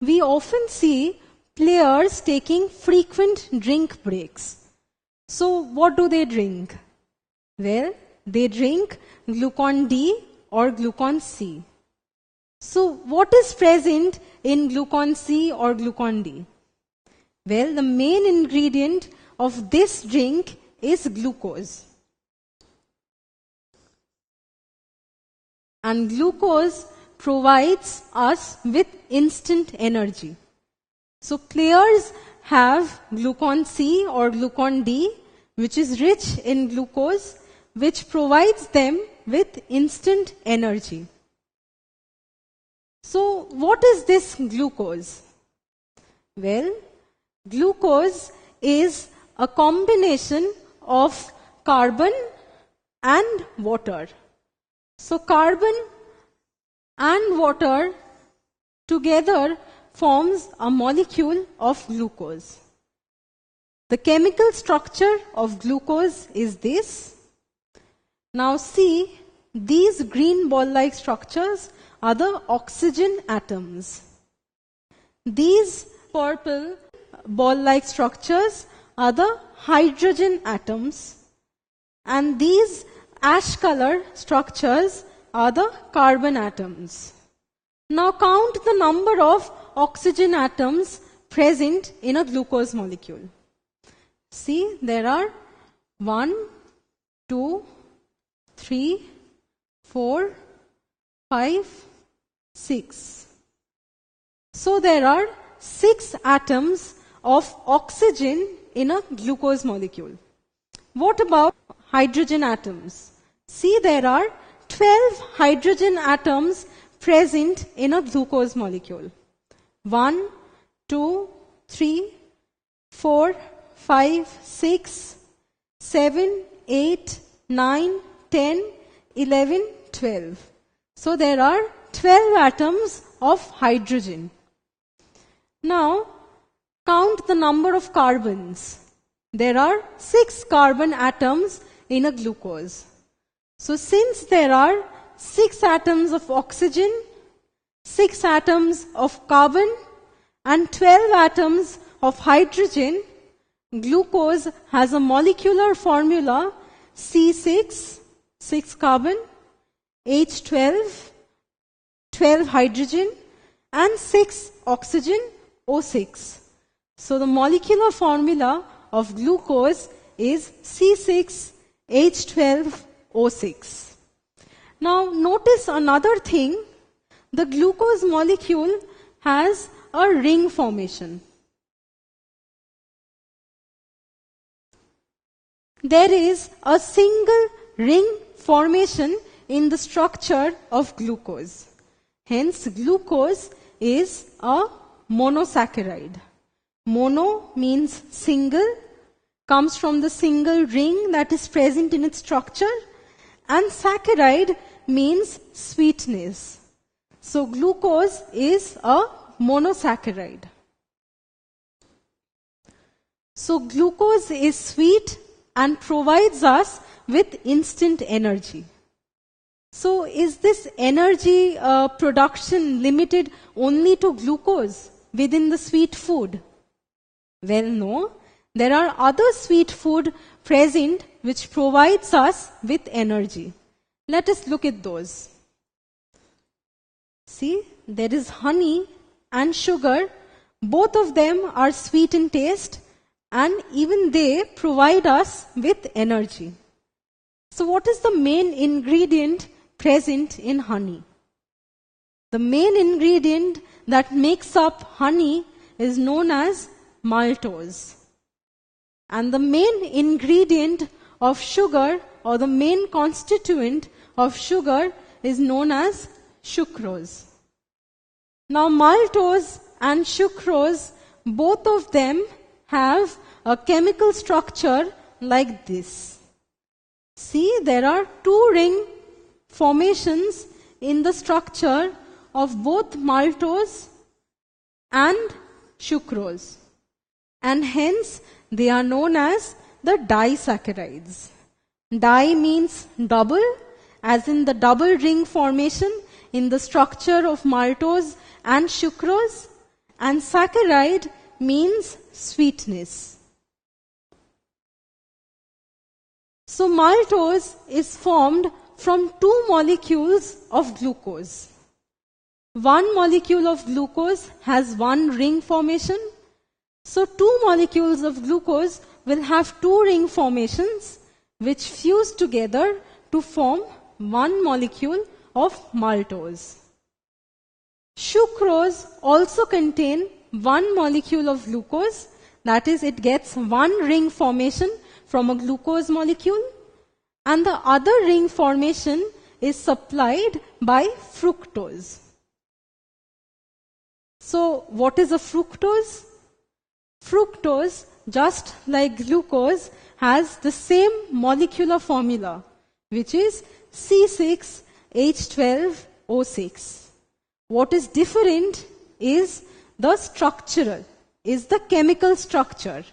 we often see players taking frequent drink breaks. So what do they drink? Well, they drink glucon D or glucon C. So what is present in glucon C or glucon D? Well, the main ingredient of this drink is glucose. And glucose provides us with instant energy. So players have glucon C or glucon D, which is rich in glucose, which provides them with instant energy. So what is this glucose? Well, glucose is a combination of carbon and water. So carbon and water together forms a molecule of glucose. The chemical structure of glucose is this. Now see, these green ball-like structures are the oxygen atoms. These purple ball-like structures are the hydrogen atoms. And these ash color structures are the carbon atoms. Now count the number of oxygen atoms present in a glucose molecule. See, there are 1, 2, 3, 4, 5, 6. So there are 6 atoms of oxygen in a glucose molecule. What about hydrogen atoms? See, there are 12 hydrogen atoms present in a glucose molecule. 1, 2, 3, 4, 5, 6, 7, 8, 9, 10, 11, 12. So there are 12 atoms of hydrogen. Now, count the number of carbons. There are 6 carbon atoms in a glucose. So since there are 6 atoms of oxygen, 6 atoms of carbon, and 12 atoms of hydrogen, glucose has a molecular formula C6, 6 carbon, H12, 12 hydrogen, and 6 oxygen, O6. So the molecular formula of glucose is C6H12O6. Now notice another thing. The glucose molecule has a ring formation. There is a single ring formation in the structure of glucose. Hence, glucose is a monosaccharide. Mono means single, comes from the single ring that is present in its structure, and saccharide means sweetness. So glucose is a monosaccharide. So glucose is sweet and provides us with instant energy. So is this energy production limited only to glucose within the sweet food? Well, no. There are other sweet food present which provides us with energy. Let us look at those. See, there is honey and sugar. Both of them are sweet in taste, and even they provide us with energy. So what is the main ingredient present in honey? The main ingredient that makes up honey is known as maltose. And the main ingredient of sugar, or the main constituent of sugar, is known as sucrose. Now maltose and sucrose, both of them have a chemical structure like this. See, there are 2 ring formations in the structure of both maltose and sucrose. And hence, they are known as the disaccharides. Di means double, as in the double ring formation in the structure of maltose and sucrose. and saccharide means sweetness. So maltose is formed from two molecules of glucose. One molecule of glucose has one ring formation. So two molecules of glucose will have two ring formations which fuse together to form one molecule of maltose. Sucrose also contains one molecule of glucose, that is, it gets one ring formation from a glucose molecule, and the other ring formation is supplied by fructose. So, what is a fructose? Fructose, just like glucose, has the same molecular formula, which is C6H12O6. What is different is the structural, is the chemical structure.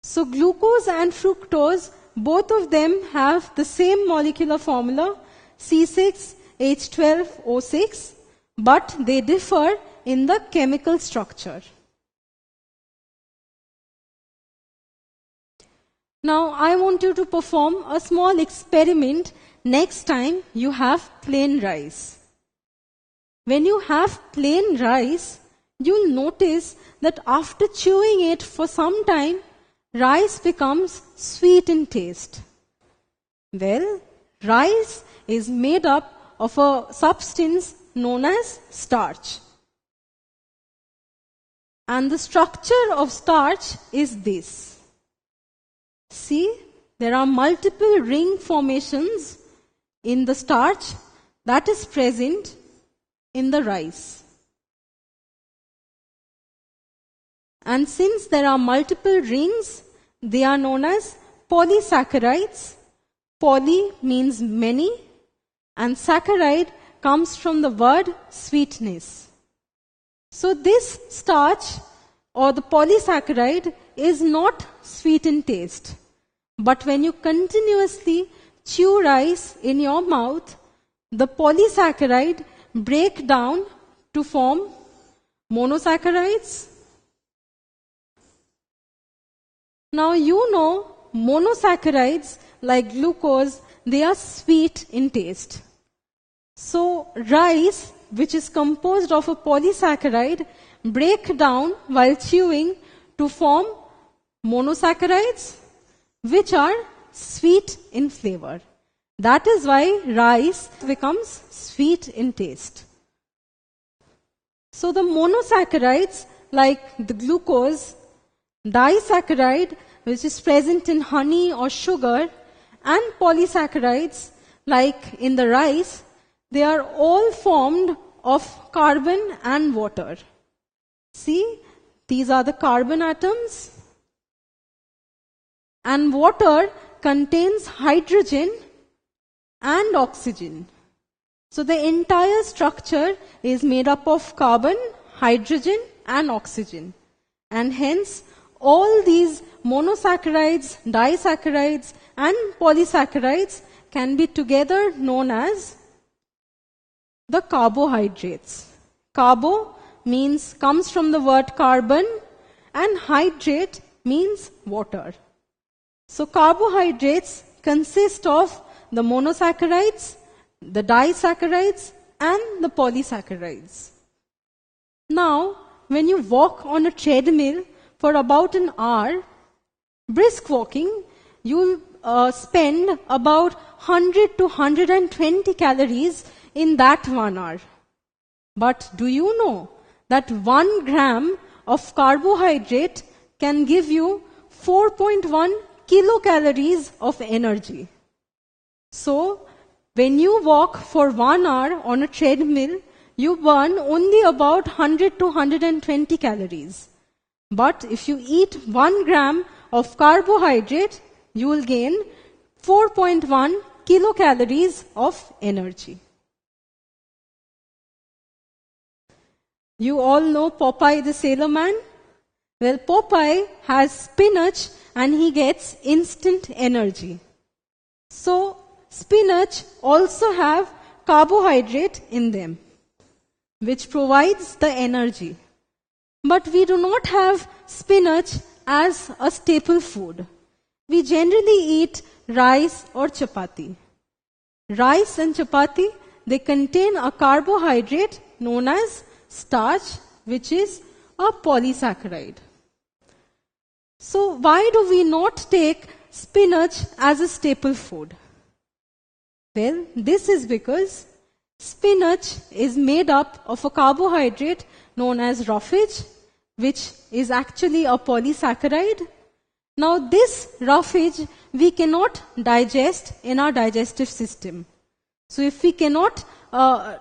So glucose and fructose, both of them have the same molecular formula, C6H12O6, but they differ in the chemical structure. Now I want you to perform a small experiment next time you have plain rice. When you have plain rice, you'll notice that after chewing it for some time, rice becomes sweet in taste. Well, rice is made up of a substance known as starch. And the structure of starch is this. See, there are multiple ring formations in the starch that is present in the rice. And since there are multiple rings, they are known as polysaccharides. Poly means many, and saccharide comes from the word sweetness. So this starch or the polysaccharide is not sweet in taste. But when you continuously chew rice in your mouth, the polysaccharide break down to form monosaccharides. Now you know monosaccharides like glucose, they are sweet in taste. So rice, which is composed of a polysaccharide, break down while chewing to form monosaccharides, which are sweet in flavor. That is why rice becomes sweet in taste. So the monosaccharides, like the glucose, disaccharide, which is present in honey or sugar, and polysaccharides, like in the rice, they are all formed of carbon and water. See, these are the carbon atoms. And water contains hydrogen and oxygen. So the entire structure is made up of carbon, hydrogen, and oxygen. And hence, all these monosaccharides, disaccharides, and polysaccharides can be together known as the carbohydrates. Carbo comes from the word carbon, and hydrate means water. So carbohydrates consist of the monosaccharides, the disaccharides, and the polysaccharides. Now, when you walk on a treadmill for about an hour, brisk walking, you'll spend about 100 to 120 calories in that 1 hour. But do you know that 1 gram of carbohydrate can give you 4.1 kilocalories of energy? So, when you walk for 1 hour on a treadmill, you burn only about 100 to 120 calories. But if you eat 1 gram of carbohydrate, you will gain 4.1 kilocalories of energy. You all know Popeye the Sailor Man? Well, Popeye has spinach and he gets instant energy. So, spinach also have carbohydrate in them, which provides the energy. But we do not have spinach as a staple food. We generally eat rice or chapati. Rice and chapati, they contain a carbohydrate known as starch, which is a polysaccharide. So why do we not take spinach as a staple food? Well, this is because spinach is made up of a carbohydrate known as roughage, which is actually a polysaccharide. Now this roughage we cannot digest in our digestive system. So if we cannot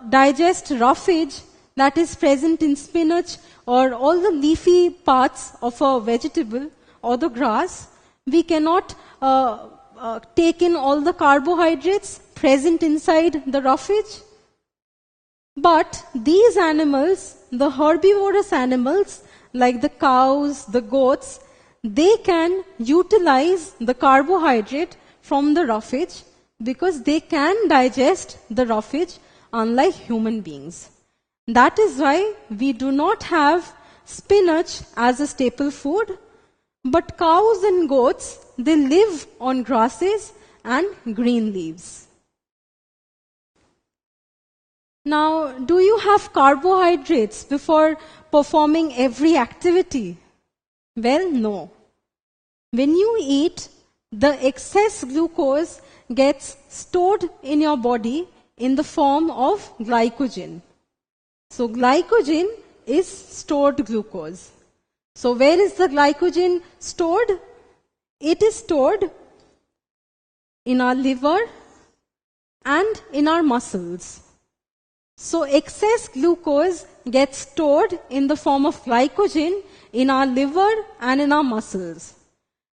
digest roughage that is present in spinach or all the leafy parts of a vegetable or the grass, we cannot take in all the carbohydrates present inside the roughage. But these animals, the herbivorous animals like the cows, the goats, they can utilize the carbohydrate from the roughage because they can digest the roughage unlike human beings. That is why we do not have spinach as a staple food, but cows and goats, they live on grasses and green leaves. Now, do you have carbohydrates before performing every activity? Well, no. When you eat, the excess glucose gets stored in your body in the form of glycogen. So glycogen is stored glucose. So where is the glycogen stored? It is stored in our liver and in our muscles. So excess glucose gets stored in the form of glycogen in our liver and in our muscles.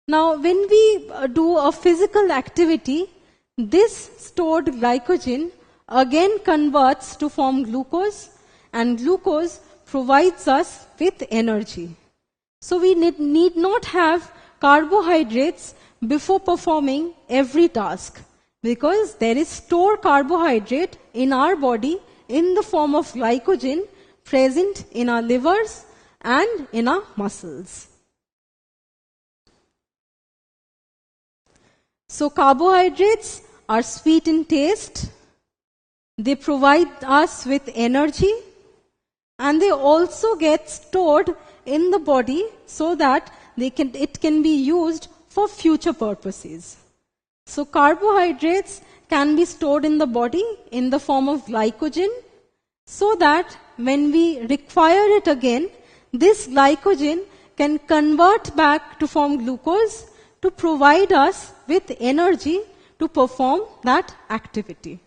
Now, when we do a physical activity, this stored glycogen again converts to form glucose, and glucose provides us with energy. So we need not have carbohydrates before performing every task, because there is stored carbohydrate in our body in the form of glycogen present in our livers and in our muscles. So carbohydrates are sweet in taste, they provide us with energy, and they also get stored in the body so that it can be used for future purposes. So carbohydrates can be stored in the body in the form of glycogen so that when we require it again, this glycogen can convert back to form glucose to provide us with energy to perform that activity.